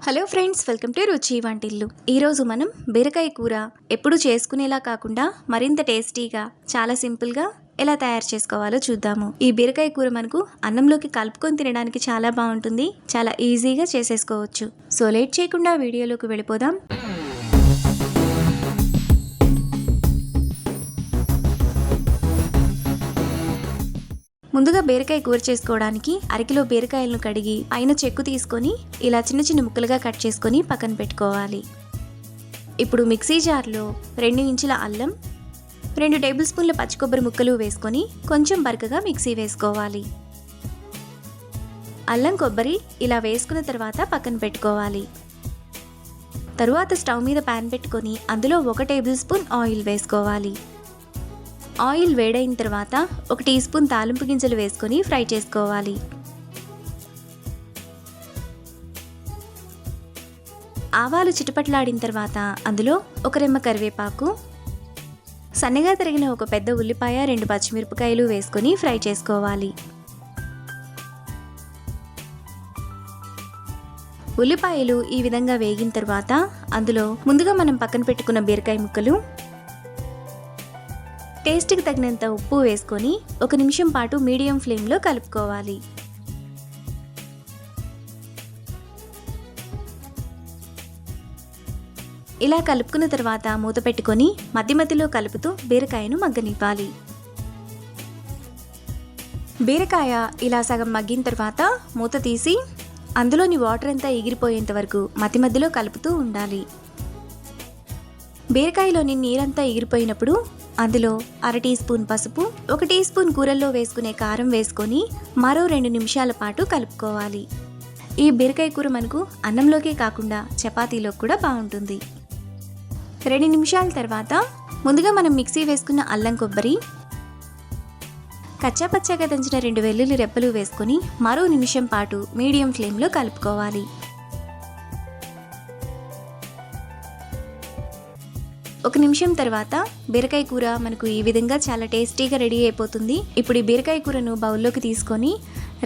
Hello friends, welcome to రుచి వంటిల్లు. ఈరోజు మనం బీరకాయ కూర ఎప్పుడు చేసుకునేలా కాకుండా మరింత టేస్టీగా చాలా సింపుల్గా ఎలా తయారు చేసుకోవాలో చూద్దాము. ఈ బీరకాయ కూర మనకు అన్నంలోకి కలుపుకొని తినడానికి చాలా బాగుంటుంది. చాలా ఈజీగా చేసేసుకోవచ్చు. సో లేట్ చేయకుండా వీడియోలోకి వెళ్ళిపోదాం. ముందుగా బీరకాయ కూర చేసుకోవడానికి అరకిలో బీరకాయలను కడిగి పైన చెక్కు తీసుకొని ఇలా చిన్న చిన్న ముక్కలుగా కట్ చేసుకొని పక్కన పెట్టుకోవాలి. ఇప్పుడు మిక్సీ జార్లో 2 ఇంచుల అల్లం, 2 టేబుల్ స్పూన్ల పచ్చి కొబ్బరి ముక్కలు వేసుకొని కొంచెం బరకగా మిక్సీ వేసుకోవాలి. అల్లం కొబ్బరి ఇలా వేసుకున్న తర్వాత పక్కన పెట్టుకోవాలి. తరువాత స్టవ్ మీద ప్యాన్ పెట్టుకొని అందులో 1 టేబుల్ స్పూన్ ఆయిల్ వేసుకోవాలి. ఆయిల్ వేడైన తర్వాత 1 టీ స్పూన్ తాలింపు గింజలు వేసుకొని ఫ్రై చేసుకోవాలి. ఆవాలు చిటపట్లాడిన తర్వాత అందులో 1 రెమ్మ కరివేపాకు, సన్నగా తరిగిన 1 పెద్ద ఉల్లిపాయ, 2 పచ్చిమిరపకాయలు వేసుకొని ఫ్రై చేసుకోవాలి. ఉల్లిపాయలు ఈ విధంగా వేగిన తర్వాత అందులో ముందుగా మనం పక్కన పెట్టుకున్న బీరకాయ ముక్కలు, టేస్ట్కి తగినంత ఉప్పు వేసుకొని 1 నిమిషం పాటు మీడియం ఫ్లేమ్లో కలుపుకోవాలి. ఇలా కలుపుకున్న తర్వాత మూత పెట్టుకొని మధ్య మధ్యలో కలుపుతూ బీరకాయను మగ్గనివ్వాలి. బీరకాయ ఇలా సగం మగ్గిన తర్వాత మూత తీసి అందులోని వాటర్ అంతా ఎగిరిపోయేంత వరకు మధ్య మధ్యలో కలుపుతూ ఉండాలి. బీరకాయలోని నీరంతా ఎగిరిపోయినప్పుడు అందులో 1/2 టీ స్పూన్ పసుపు, 1 టీ స్పూన్ కూరల్లో వేసుకునే కారం వేసుకొని మరో 2 నిమిషాల పాటు కలుపుకోవాలి. ఈ బీరకాయ కూర మనకు అన్నంలోకే కాకుండా చపాతీలోకి కూడా బాగుంటుంది. 2 నిమిషాల తర్వాత ముందుగా మనం మిక్సీ వేసుకున్న అల్లం కొబ్బరి, కచ్చాపచ్చాగా దంచిన 2 వెల్లుల్లి రెబ్బలు వేసుకొని మరో నిమిషం పాటు మీడియం ఫ్లేమ్లో కలుపుకోవాలి. 1 నిమిషం తర్వాత బీరకాయ కూర మనకు ఈ విధంగా చాలా టేస్టీగా రెడీ అయిపోతుంది. ఇప్పుడు ఈ బీరకాయ కూరను బౌల్లోకి తీసుకొని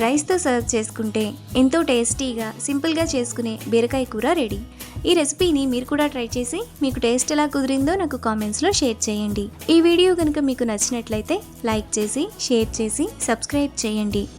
రైస్తో సర్వ్ చేసుకుంటే ఎంతో టేస్టీగా సింపుల్గా చేసుకునే బీరకాయ కూర రెడీ. ఈ రెసిపీని మీరు కూడా ట్రై చేసి మీకు టేస్ట్ ఎలా కుదిరిందో నాకు కామెంట్స్లో షేర్ చేయండి. ఈ వీడియో కనుక మీకు నచ్చినట్లయితే లైక్ చేసి, షేర్ చేసి, సబ్స్క్రైబ్ చేయండి.